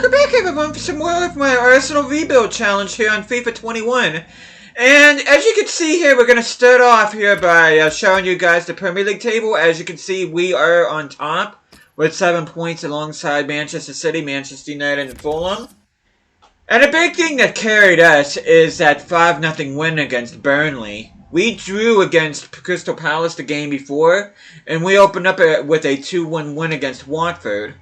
welcome back everyone for some more of my Arsenal Rebuild challenge here on FIFA 21. And as you can see here, we're going to start off here by showing you guys the Premier League table. As you can see, we are on top with 7 points alongside Manchester City, Manchester United, and Fulham. And a big thing that carried us is that 5-0 win against Burnley. We drew against Crystal Palace the game before, and we opened up with a 2-1 win against Watford.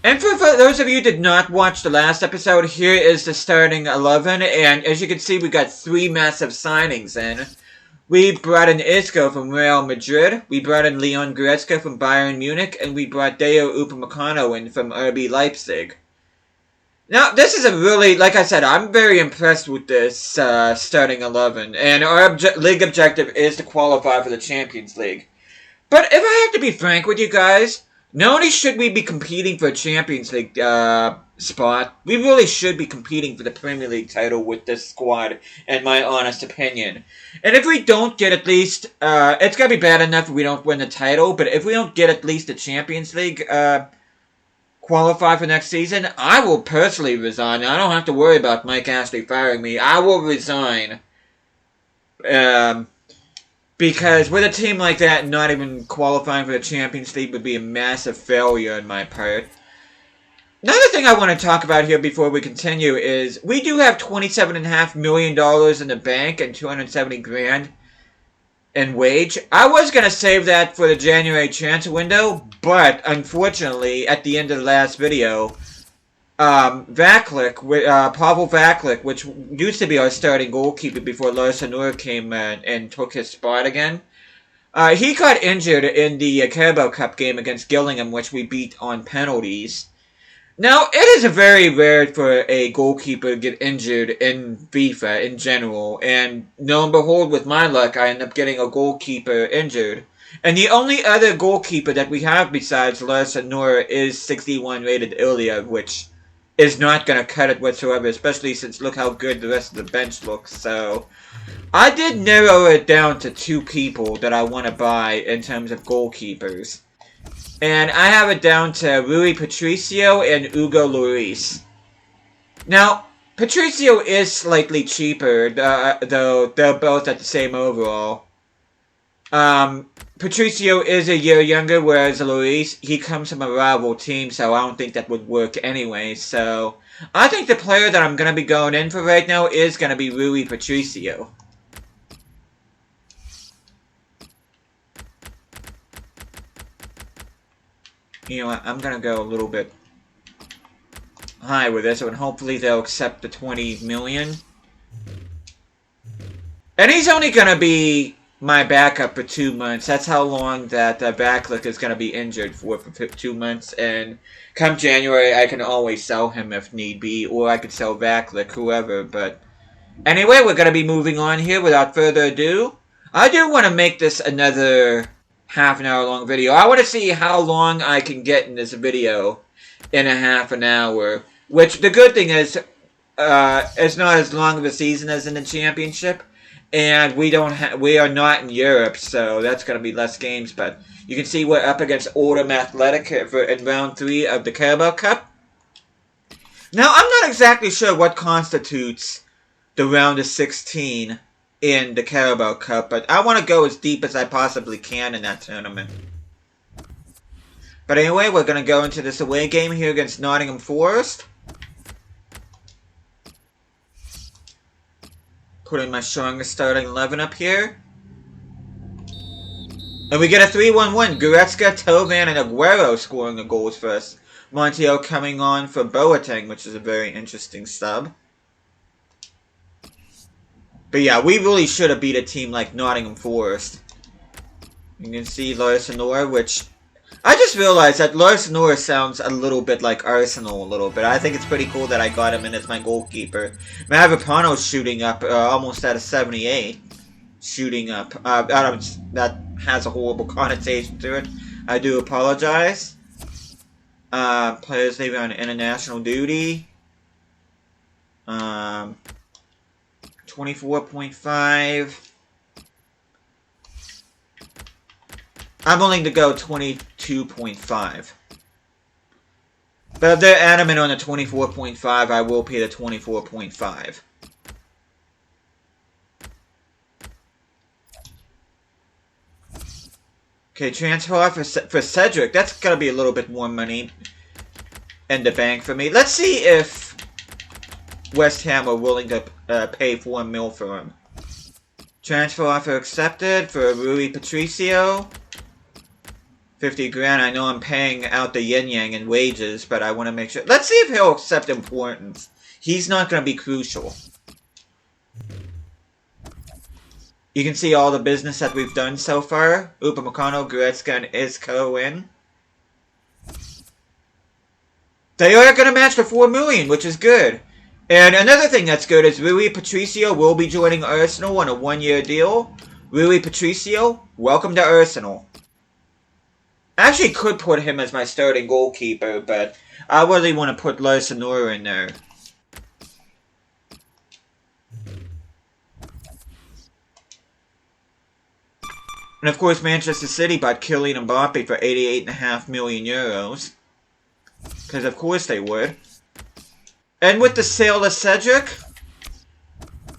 And for those of you who did not watch the last episode, here is the starting 11, and as you can see, we got 3 massive signings in. We brought in Isco from Real Madrid, we brought in Leon Goretzka from Bayern Munich, and we brought Deo Upamecano in from RB Leipzig. Now, this is a really, like I said, I'm very impressed with this starting 11, and our league objective is to qualify for the Champions League. But if I have to be frank with you guys, not only should we be competing for a Champions League spot, we really should be competing for the Premier League title with this squad, in my honest opinion. And if we don't get at least, it's going to be bad enough if we don't win the title, but if we don't get at least the Champions League qualify for next season, I will personally resign. I don't have to worry about Mike Ashley firing me. I will resign. Because with a team like that, not even qualifying for the Champions League would be a massive failure on my part. Another thing I want to talk about here before we continue is we do have $27.5 million in the bank and 270 grand in wage. I was going to save that for the January transfer window, but unfortunately, at the end of the last video, Pavel Vaklik, which used to be our starting goalkeeper before Lars Hanor came and took his spot again, he got injured in the Carabao Cup game against Gillingham, which we beat on penalties. Now, it is very rare for a goalkeeper to get injured in FIFA in general, and lo and behold, with my luck, I end up getting a goalkeeper injured. And the only other goalkeeper that we have besides Lars Hanor is 61 rated Ilya, which is not going to cut it whatsoever, especially since look how good the rest of the bench looks. So, I did narrow it down to 2 people that I want to buy in terms of goalkeepers. And I have it down to Rui Patricio and Hugo Lloris. Now, Patricio is slightly cheaper, though they're both at the same overall. Patricio is a year younger, whereas Lloris, he comes from a rival team, so I don't think that would work anyway. So, I think the player that I'm going to be going in for right now is going to be Rui Patricio. You know what, I'm going to go a little bit high with this one. Hopefully they'll accept the 20 million. And he's only going to be my backup for 2 months. That's how long that Vaklik is going to be injured for 2 months. And come January, I can always sell him if need be. Or I could sell Vaklik, whoever. But anyway, we're going to be moving on here without further ado. I do want to make this another half an hour long video. I want to see how long I can get in this video in a half an hour. Which, the good thing is, it's not as long of a season as in the championship. And we are not in Europe, so that's going to be less games. But you can see we're up against Oldham Athletic in round 3 of the Carabao Cup. Now, I'm not exactly sure what constitutes the round of 16 in the Carabao Cup, but I want to go as deep as I possibly can in that tournament. But anyway, we're going to go into this away game here against Nottingham Forest. Putting my strongest starting 11 up here. And we get a 3-1 win. Goretzka, Tovan, and Aguero scoring the goals for us. Montiel coming on for Boateng, which is a very interesting sub. But yeah, we really should have beat a team like Nottingham Forest. You can see Lars Hanor, which I just realized that Lars Hanor sounds a little bit like Arsenal a little bit. I think it's pretty cool that I got him in as my goalkeeper. Mavropanos shooting up almost at a 78. Shooting up. That has a horrible connotation to it. I do apologize. Players leaving on international duty. 24.5. I'm willing to go 22.5. But if they're adamant on the 24.5, I will pay the 24.5. Okay, transfer off for Cedric. That's gotta be a little bit more money in the bank for me. Let's see if West Ham are willing to pay $4 million for him. Transfer offer accepted for Rui Patricio. 50 grand. I know I'm paying out the yin-yang in wages, but I want to make sure. Let's see if he'll accept importance. He's not going to be crucial. You can see all the business that we've done so far. Upamecano, Goretzka, and Isco in. They are going to match for $4 million, which is good. And another thing that's good is Rui Patricio will be joining Arsenal on a one-year deal. Rui Patricio, welcome to Arsenal. I actually could put him as my starting goalkeeper, but I really want to put Larsenora in there. And of course, Manchester City bought Kylian Mbappe for 88.5 million euros. Because of course they would. And with the sale of Cedric,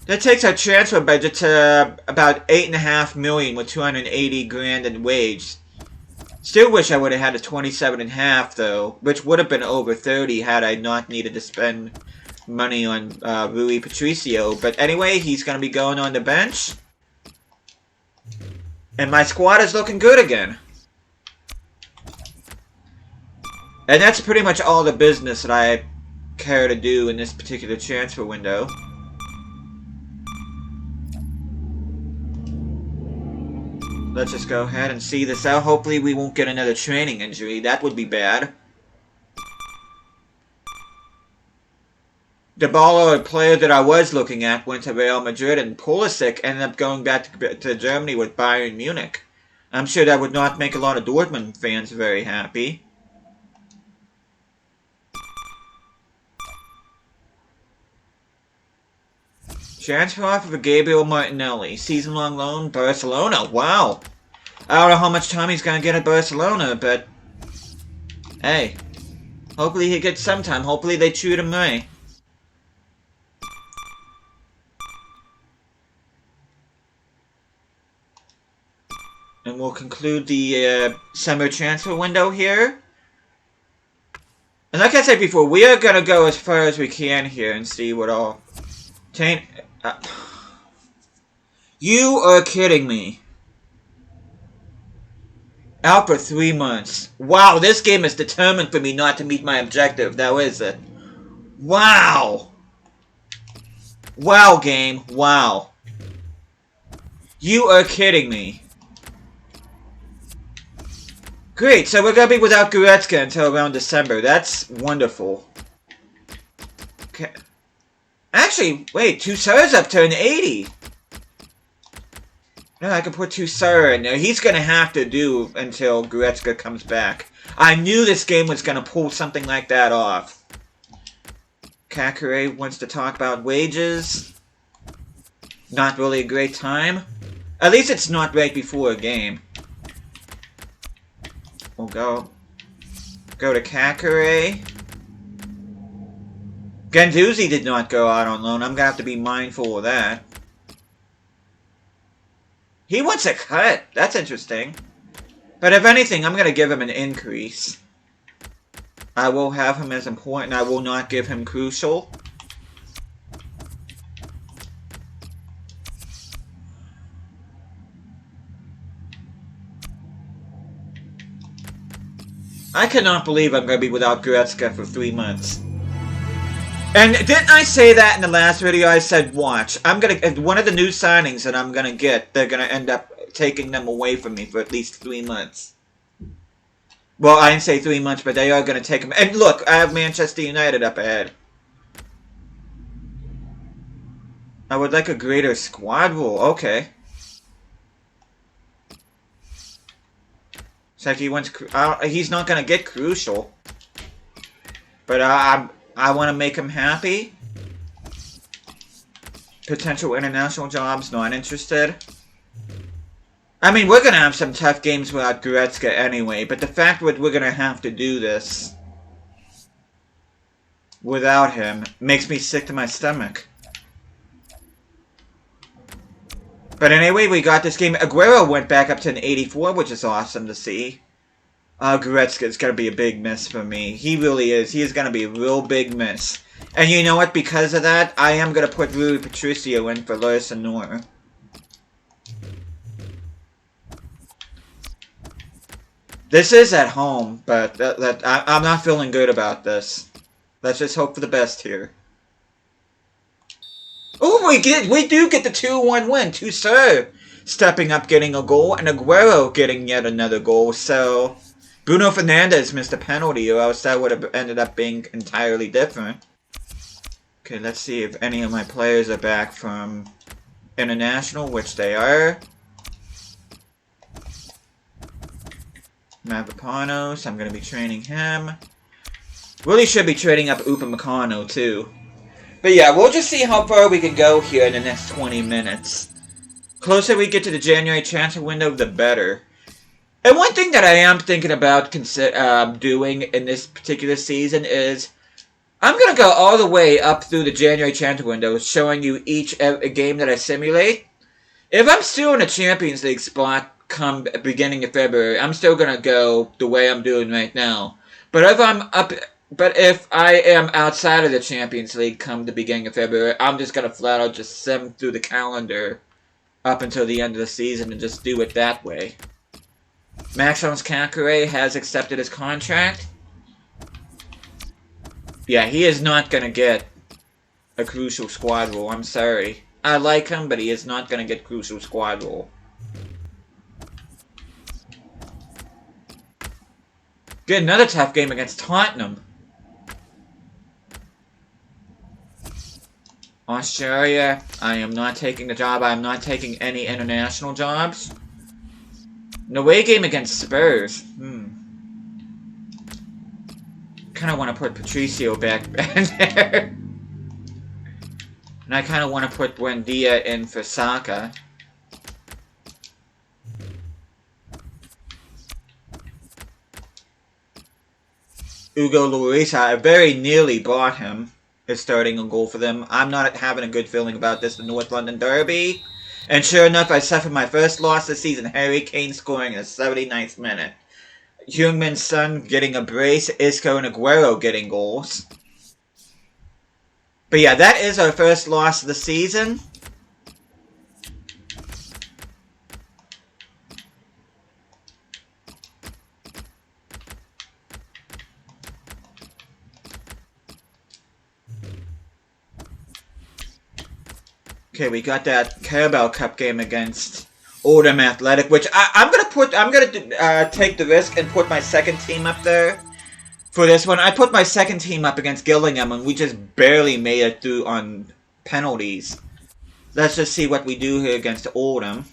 that takes our transfer budget to about 8.5 million with 280 grand in wage. Still wish I would have had a 27.5 though, which would have been over 30 had I not needed to spend money on Rui Patricio. But anyway, he's going to be going on the bench. And my squad is looking good again. And that's pretty much all the business that I care to do in this particular transfer window. Let's just go ahead and see this out. Hopefully we won't get another training injury. That would be bad. Dybala, a player that I was looking at, went to Real Madrid, and Pulisic ended up going back to Germany with Bayern Munich. I'm sure that would not make a lot of Dortmund fans very happy. Transfer offer for Gabriel Martinelli. Season-long loan, Barcelona. Wow. I don't know how much time he's going to get at Barcelona, but hey. Hopefully he gets some time. Hopefully they treat him right. And we'll conclude the summer transfer window here. And like I said before, we are going to go as far as we can here and see what all... You are kidding me. Out for 3 months. Wow, this game is determined for me not to meet my objective. Now is it? Wow. Wow, game. Wow. You are kidding me. Great, so we're going to be without Goretzka until around December. That's wonderful. Okay. Actually, wait, Toussaint's up to an 80. No, I can put Toussaint in there. He's going to have to do until Goretzka comes back. I knew this game was going to pull something like that off. Kakure wants to talk about wages. Not really a great time. At least it's not right before a game. We'll go to Kakure. Guendouzi did not go out on loan. I'm going to have to be mindful of that. He wants a cut. That's interesting. But if anything, I'm going to give him an increase. I will have him as important. I will not give him crucial. I cannot believe I'm going to be without Goretzka for 3 months. And didn't I say that in the last video? I said, watch. I'm going to... One of the new signings that I'm going to get, they're going to end up taking them away from me for at least 3 months. Well, I didn't say 3 months, but they are going to take them. And look, I have Manchester United up ahead. I would like a greater squad rule. Okay. It's like he wants... he's not going to get crucial. But I want to make him happy. Potential international jobs, not interested. I mean, we're going to have some tough games without Goretzka anyway, but the fact that we're going to have to do this... without him makes me sick to my stomach. But anyway, we got this game. Aguero went back up to an 84, which is awesome to see. Goretzka is going to be a big miss for me. He really is. He is going to be a real big miss. And you know what? Because of that, I am going to put Rui Patricio in for Lewis and Noor. This is at home, but I'm not feeling good about this. Let's just hope for the best here. Oh, we do get the 2-1 win. Toussaint stepping up, getting a goal, and Aguero getting yet another goal. So Bruno Fernandes missed a penalty, or else that would have ended up being entirely different. Okay, let's see if any of my players are back from international, which they are. Mavropanos, I'm going to be training him. Really should be trading up Upamecano too. But yeah, we'll just see how far we can go here in the next 20 minutes. Closer we get to the January transfer window, the better. And one thing that I am thinking about doing in this particular season is I'm going to go all the way up through the January transfer window, showing you each game that I simulate. If I'm still in a Champions League spot come beginning of February, I'm still going to go the way I'm doing right now. But if I am outside of the Champions League come the beginning of February, I'm just going to flat out just sim through the calendar up until the end of the season and just do it that way. Maxence Caqueret has accepted his contract. Yeah, he is not going to get a crucial squad role. I'm sorry. I like him, but he is not going to get crucial squad role. Good, another tough game against Tottenham. Australia, I am not taking the job. I am not taking any international jobs. An away game against Spurs. Kind of want to put Patricio back in there. And I kind of want to put Buendia in for Saka. Hugo Lloris, I very nearly bought him. Is starting a goal for them. I'm not having a good feeling about this, the North London Derby. And sure enough, I suffered my first loss this season. Harry Kane scoring in the 79th minute. Heung-min Son getting a brace. Isco and Aguero getting goals. But yeah, that is our first loss of the season. Okay, we got that Carabao Cup game against Oldham Athletic, which I'm gonna take the risk and put my second team up there for this one. I put my second team up against Gillingham, and we just barely made it through on penalties. Let's just see what we do here against Oldham.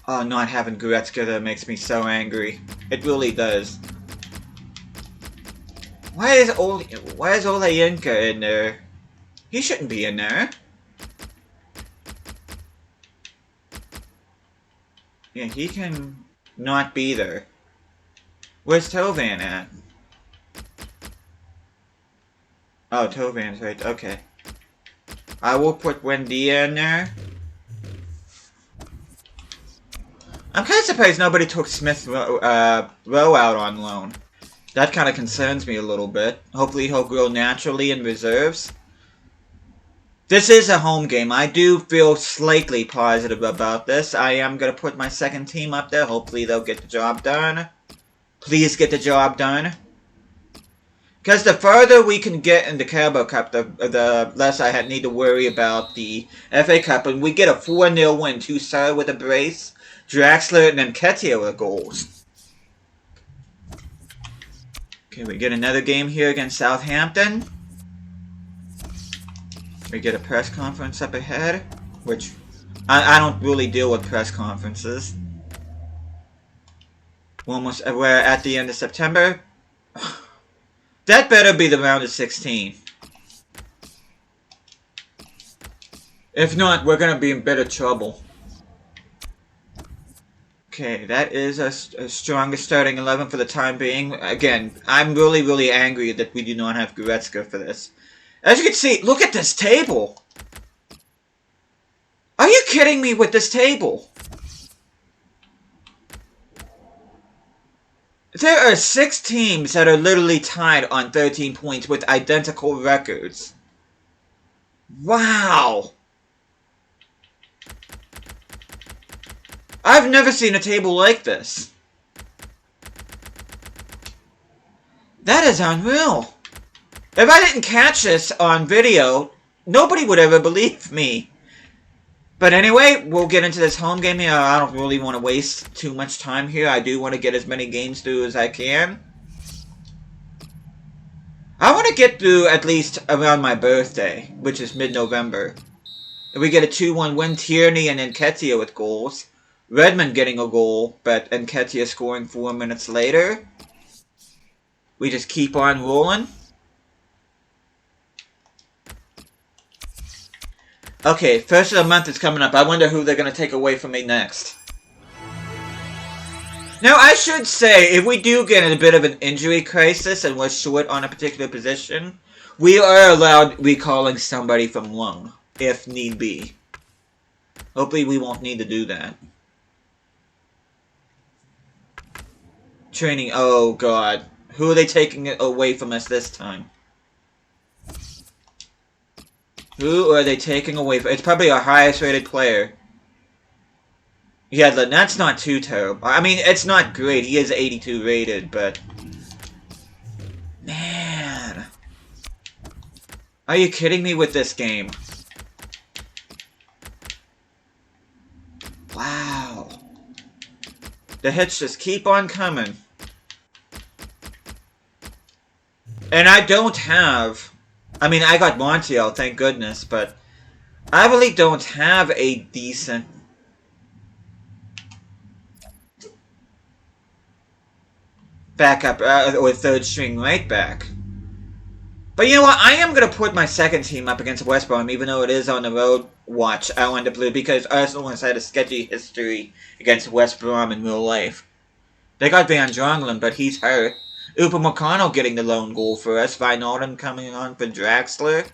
Oh, not having Goretzka there makes me so angry. It really does. Why is Olayinka in there? He shouldn't be in there. Yeah, he can not be there. Where's Tovan at? Oh, Tovan's right. Okay. I will put Buendia in there. I'm kind of surprised nobody took Smith Rowe out on loan. That kind of concerns me a little bit. Hopefully he'll grow naturally in reserves. This is a home game. I do feel slightly positive about this. I am going to put my second team up there. Hopefully they'll get the job done. Please get the job done. Because the further we can get in the Carabao Cup, the less I need to worry about the FA Cup. And we get a 4-0 win. Toussaint with a brace. Draxler and then Nketiah with goals. Okay, we get another game here against Southampton. We get a press conference up ahead, which I don't really deal with press conferences. We're at the end of September. That better be the round of 16. If not, we're going to be in bitter trouble. Okay, that is a strongest starting 11 for the time being. Again, I'm really, really angry that we do not have Goretzka for this. As you can see, look at this table! Are you kidding me with this table? There are 6 teams that are literally tied on 13 points with identical records. Wow! I've never seen a table like this. That is unreal. If I didn't catch this on video, nobody would ever believe me. But anyway, we'll get into this home game here. I don't really want to waste too much time here. I do want to get as many games through as I can. I want to get through at least around my birthday, which is mid-November. If we get a 2-1 win, Tierney and Nketiah with goals. Redmond getting a goal, but Nketiah scoring 4 minutes later. We just keep on rolling. Okay, first of the month is coming up. I wonder who they're going to take away from me next. Now, I should say, if we do get in a bit of an injury crisis and we're short on a particular position, we are allowed recalling somebody from loan, if need be. Hopefully we won't need to do that. Training, oh god. Who are they taking it away from us this time? Who are they taking away from? It's probably our highest rated player. Yeah, that's not too terrible. I mean, it's not great. He is 82 rated, but... Man. Are you kidding me with this game? Wow. The hits just keep on coming. And I don't have... I mean, I got Montiel, thank goodness, but... I really don't have a decent... backup, or third string right back. But you know what? I am going to put my second team up against West Brom, even though it is on the road watch, Orlando Blue, because Arsenal has had a sketchy history against West Brom in real life. They got Van Drongelen, but he's hurt. Upamecano getting the lone goal for us. Wijnaldum coming on for Draxler.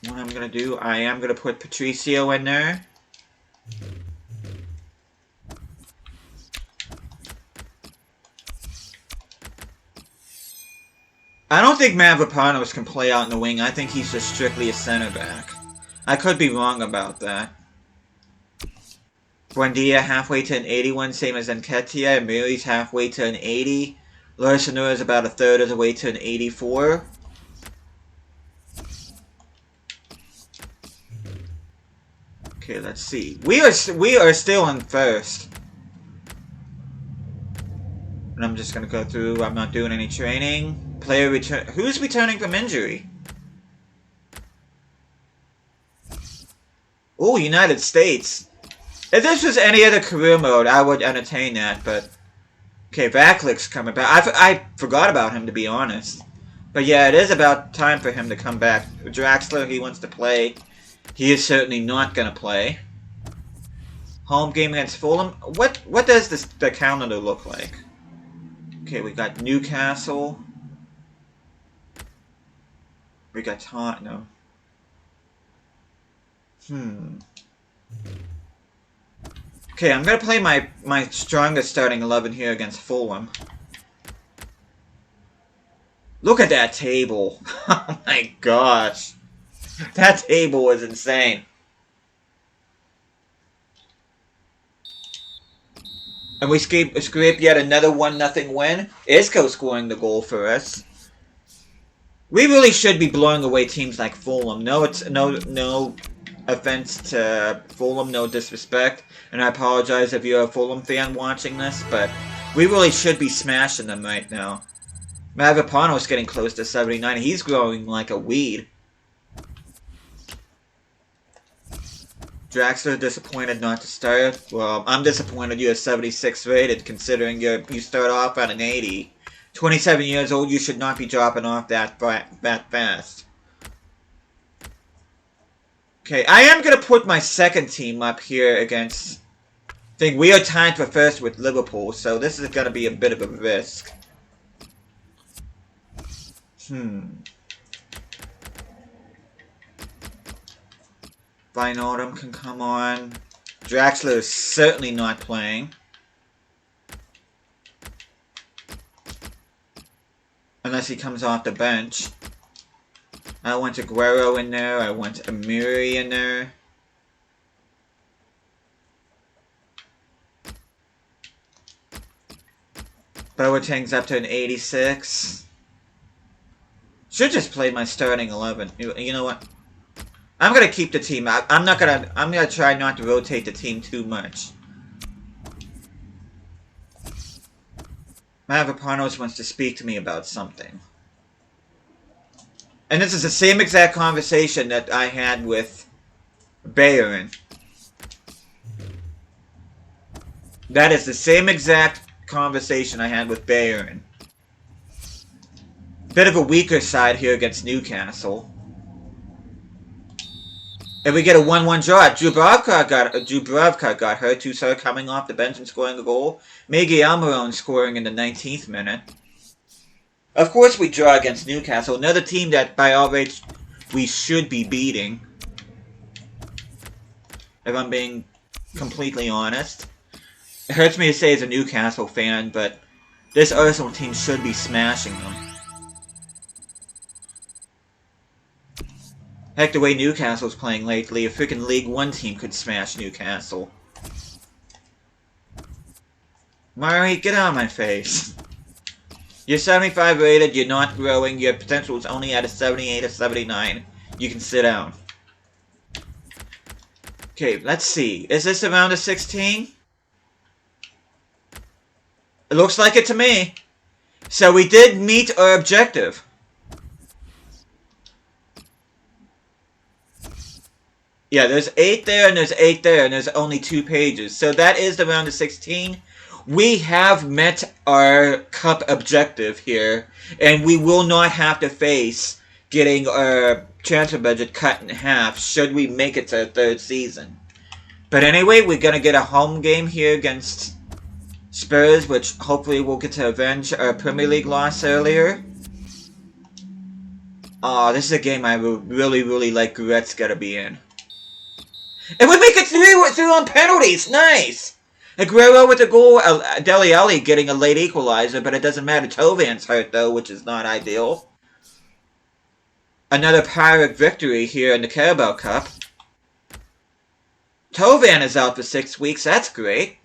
What I'm going to do, I am going to put Patricio in there. I don't think Mavropanos can play out in the wing. I think he's just strictly a center back. I could be wrong about that. Buendia halfway to an 81, same as Nketiah. Muri's halfway to an 80. Larsenur is about a third of the way to an 84. Okay, let's see. We are still in first. And I'm just gonna go through. I'm not doing any training. Player return. Who's returning from injury? Oh, United States. If this was any other career mode, I would entertain that, but... Okay, Vaklik's coming back. I forgot about him, to be honest. But yeah, it is about time for him to come back. Draxler, he wants to play. He is certainly not going to play. Home game against Fulham. What does the calendar look like? Okay, we got Newcastle. We got Tottenham. Okay, I'm going to play my strongest starting 11 here against Fulham. Look at that table. Oh my gosh. That table is insane. And we scraped yet another 1-0 win. Isco scoring the goal for us. We really should be blowing away teams like Fulham. No offense to Fulham, no disrespect. And I apologize if you're a Fulham fan watching this, but we really should be smashing them right now. Mavropanos getting close to 79. He's growing like a weed. Draxler disappointed not to start. Well, I'm disappointed you're 76 rated considering you start off at an 80. 27 years old, you should not be dropping off that fast. Okay, I am going to put my second team up here against... I think we are tied for first with Liverpool, so this is going to be a bit of a risk. Wijnaldum can come on. Draxler is certainly not playing. Unless he comes off the bench. I want Aguero in there. I want Amiri in there. Boateng's up to an 86. Should just play my starting 11. You know what? I'm gonna keep the team. I'm gonna try not to rotate the team too much. Mavropanos wants to speak to me about something. And this is the same exact conversation that I had with Bayern. That is the same exact conversation I had with Bayern. Bit of a weaker side here against Newcastle. If we get a 1-1 draw, Dubravka got hurt. Tussauds coming off the bench and scoring a goal. Miguel Almiron scoring in the 19th minute. Of course we draw against Newcastle. Another team that, by all rates, we should be beating. If I'm being completely honest. It hurts me to say as a Newcastle fan, but this Arsenal team should be smashing them. Heck, the way Newcastle's playing lately, a freaking League One team could smash Newcastle. Murray, get out of my face. You're 75 rated, you're not growing, your potential is only at a 78 or 79. You can sit down. Okay, let's see. Is this a round of 16? It looks like it to me. So we did meet our objective. Yeah, there's 8 there and there's 8 there and there's only 2 pages. So that is the round of 16. We have met our cup objective here. And we will not have to face getting our transfer budget cut in half should we make it to our 3rd season. But anyway, we're going to get a home game here against Spurs, which hopefully we'll get to avenge our Premier League loss earlier. Oh, this is a game I really, really like Goretzka to be in. And we make it through on penalties! Nice! Aguero with a goal, Dele Alli getting a late equalizer, but it doesn't matter. Tovan's hurt though, which is not ideal. Another Pyrrhic victory here in the Carabao Cup. Tovan is out for 6 weeks, that's great.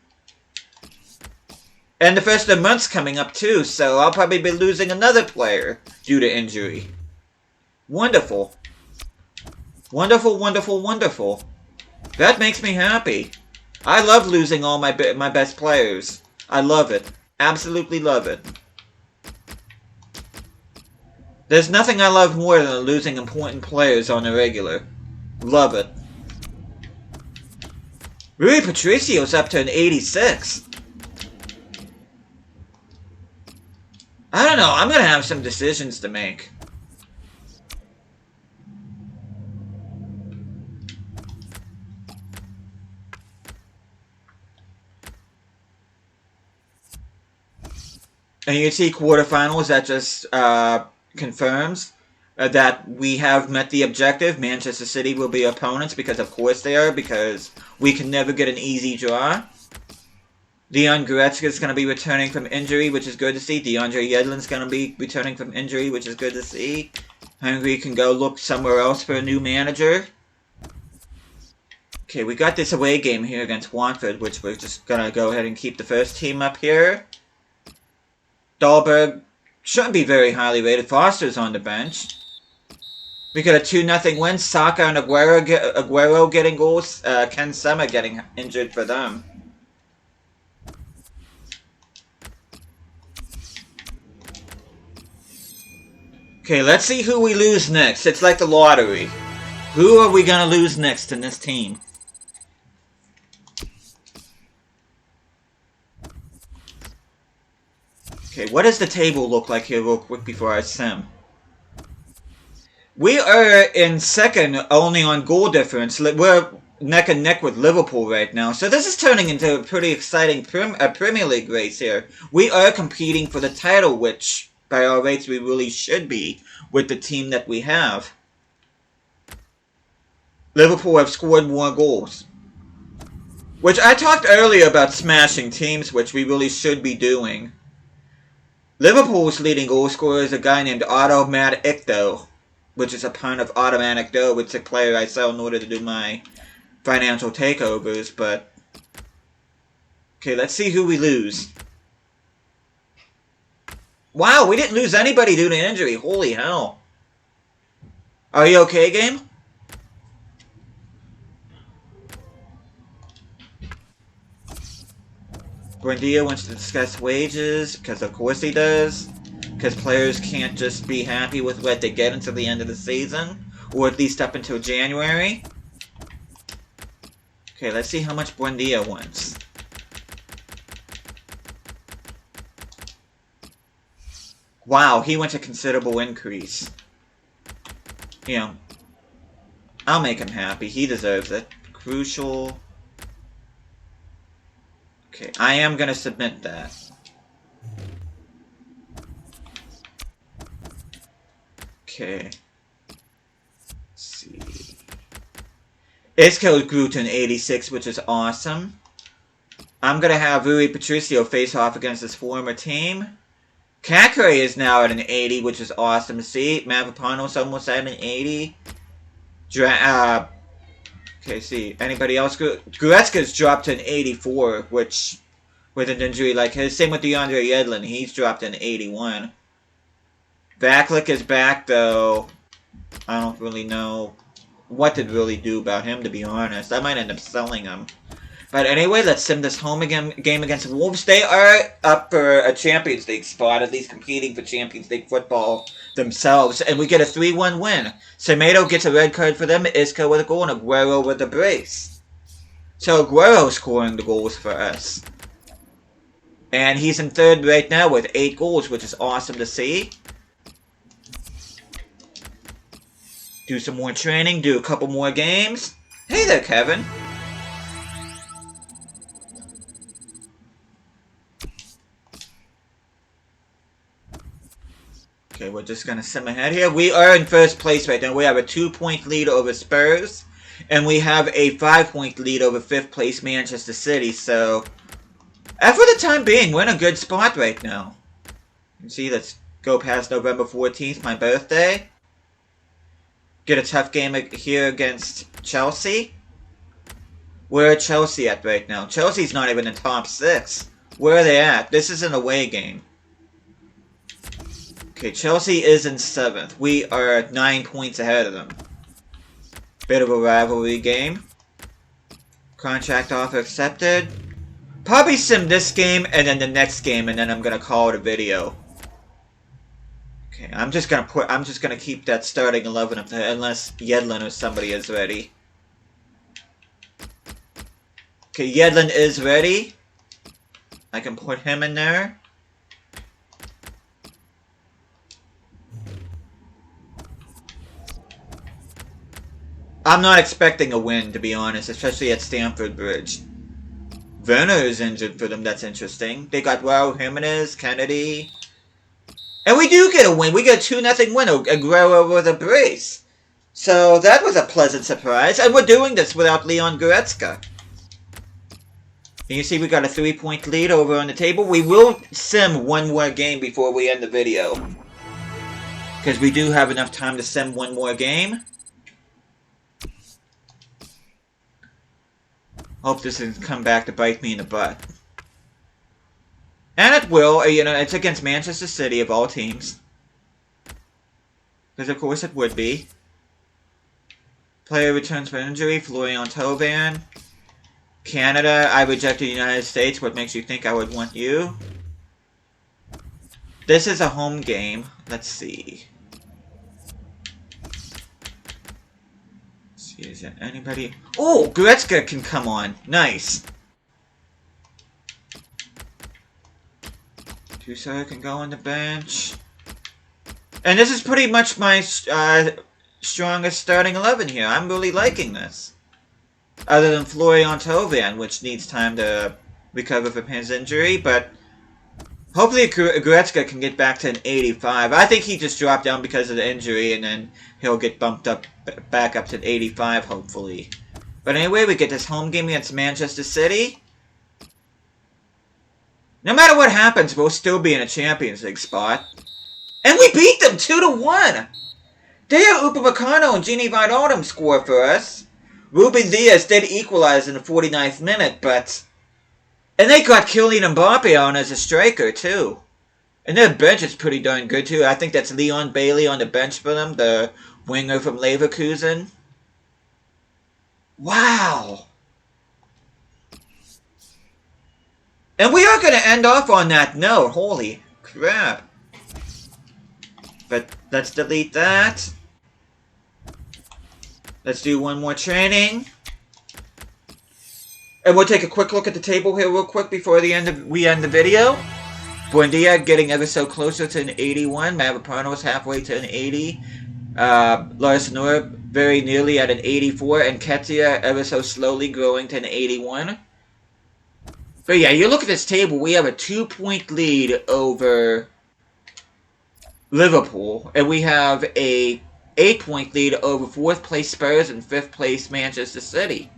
And the first of the month's coming up too, so I'll probably be losing another player due to injury. Wonderful. Wonderful, wonderful, wonderful. That makes me happy. I love losing all my best players. I love it. Absolutely love it. There's nothing I love more than losing important players on the regular. Love it. Rui Patricio's up to an 86. I don't know. I'm going to have some decisions to make. And you see quarterfinals, that just confirms that we have met the objective. Manchester City will be opponents, because of course they are, because we can never get an easy draw. Leon Goretzka is going to be returning from injury, which is good to see. DeAndre Yedlin's going to be returning from injury, which is good to see. Hungary can go look somewhere else for a new manager. Okay, we got this away game here against Watford, which we're just going to go ahead and keep the first team up here. Dahlberg shouldn't be very highly rated. Foster's on the bench. We got a 2-0 win. Saka and Aguero getting goals. Ken Sema getting injured for them. Okay, let's see who we lose next. It's like the lottery. Who are we going to lose next in this team? Okay, what does the table look like here real quick before I sim? We are in second only on goal difference. We're neck and neck with Liverpool right now. So this is turning into a pretty exciting Premier League race here. We are competing for the title, which by our rates we really should be with the team that we have. Liverpool have scored more goals. Which I talked earlier about smashing teams, which we really should be doing. Liverpool's leading goal scorer is a guy named Automatic though, which is a pun of Automatic Dough, which is a player I sell in order to do my financial takeovers, but... Okay, let's see who we lose. Wow, we didn't lose anybody due to injury. Holy hell. Are you okay, game? Buendia wants to discuss wages, because of course he does. Because players can't just be happy with what they get until the end of the season. Or at least up until January. Okay, let's see how much Buendia wants. Wow, he wants a considerable increase. You know, I'll make him happy. He deserves it. Crucial. Okay, I am going to submit that. Okay. Let's see. Isco grew to an 86, which is awesome. I'm going to have Rui Patricio face off against his former team. Kakare is now at an 80, which is awesome to see. Mavropanos almost at an 80. Okay, see. Anybody else? Goretzka's dropped to an 84, which, with an injury like his. Same with DeAndre Yedlin. He's dropped to an 81. Backlick is back, though. I don't really know what to really do about him, to be honest. I might end up selling him. But anyway, let's sim this home game against the Wolves. They are up for a Champions League spot, at least competing for Champions League football themselves. And we get a 3-1 win. Semedo gets a red card for them, Isco with a goal, and Aguero with a brace. So Aguero scoring the goals for us. And he's in third right now with 8 goals, which is awesome to see. Do some more training, do a couple more games. Hey there, Kevin. Okay, we're just going to sim ahead here. We are in first place right now. We have a 2-point lead over Spurs. And we have a 5-point lead over 5th place Manchester City. So, for the time being, we're in a good spot right now. You can see, let's go past November 14th, my birthday. Get a tough game here against Chelsea. Where are Chelsea at right now? Chelsea's not even in top 6. Where are they at? This is an away game. Okay, Chelsea is in 7th. We are 9 points ahead of them. Bit of a rivalry game. Contract offer accepted. Probably sim this game and then the next game, and then I'm gonna call it a video. Okay, I'm just gonna keep that starting 11 up there unless Yedlin or somebody is ready. Okay, Yedlin is ready. I can put him in there. I'm not expecting a win, to be honest, especially at Stamford Bridge. Werner is injured for them, that's interesting. They got Raul Jimenez, Kennedy. And we do get a win. We get a 2-0 win. Aguero with a brace. So that was a pleasant surprise. And we're doing this without Leon Goretzka. And you see we got a 3-point lead over on the table. We will sim one more game before we end the video. Because we do have enough time to sim one more game. Hope this doesn't come back to bite me in the butt. And it will, you know, it's against Manchester City of all teams. Because of course it would be. Player returns for injury, Florian Thauvin. Canada, I rejected the United States, what makes you think I would want you? This is a home game, let's see. Is there anybody? Oh, Goretzka can come on. Nice. Tusa can go on the bench. And this is pretty much my strongest starting 11 here. I'm really liking this. Other than Florian Thauvin, which needs time to recover from his injury, but hopefully Goretzka can get back to an 85. I think he just dropped down because of the injury, and then he'll get bumped up back up to an 85, hopefully. But anyway, we get this home game against Manchester City. No matter what happens, we'll still be in a Champions League spot. And we beat them 2-1! Dea Upamecano and Gini Wijnaldum score for us. Ruben Diaz did equalize in the 49th minute, but... And they got Kylian Mbappe on as a striker, too. And their bench is pretty darn good, too. I think that's Leon Bailey on the bench for them, the winger from Leverkusen. Wow! And we are going to end off on that note. Holy crap. But let's delete that. Let's do one more training. And we'll take a quick look at the table here real quick before we end the video. Buendia getting ever so closer to an 81. Mavropanos halfway to an 80. Lars Noor very nearly at an 84. And Ketia ever so slowly growing to an 81. But yeah, you look at this table, we have a 2-point lead over Liverpool. And we have a 8-point lead over 4th place Spurs and 5th place Manchester City.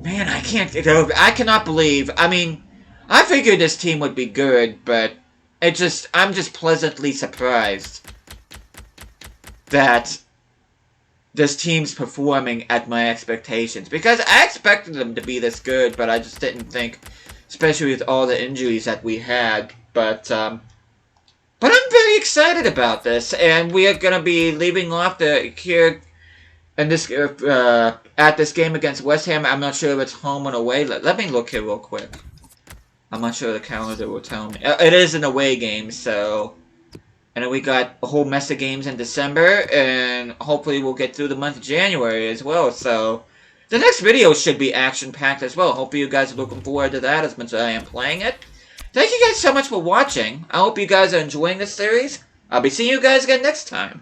Man, I cannot believe, I mean, I figured this team would be good, but I'm just pleasantly surprised that this team's performing at my expectations. Because I expected them to be this good, but I just didn't think, especially with all the injuries that we had. But I'm very excited about this, and we are going to be leaving off here in this at this game against West Ham. I'm not sure if it's home or away. Let me look here real quick. I'm not sure the calendar will tell me. It is an away game, so... And then we got a whole mess of games in December, and hopefully we'll get through the month of January as well. So the next video should be action-packed as well. Hopefully you guys are looking forward to that as much as I am playing it. Thank you guys so much for watching. I hope you guys are enjoying this series. I'll be seeing you guys again next time.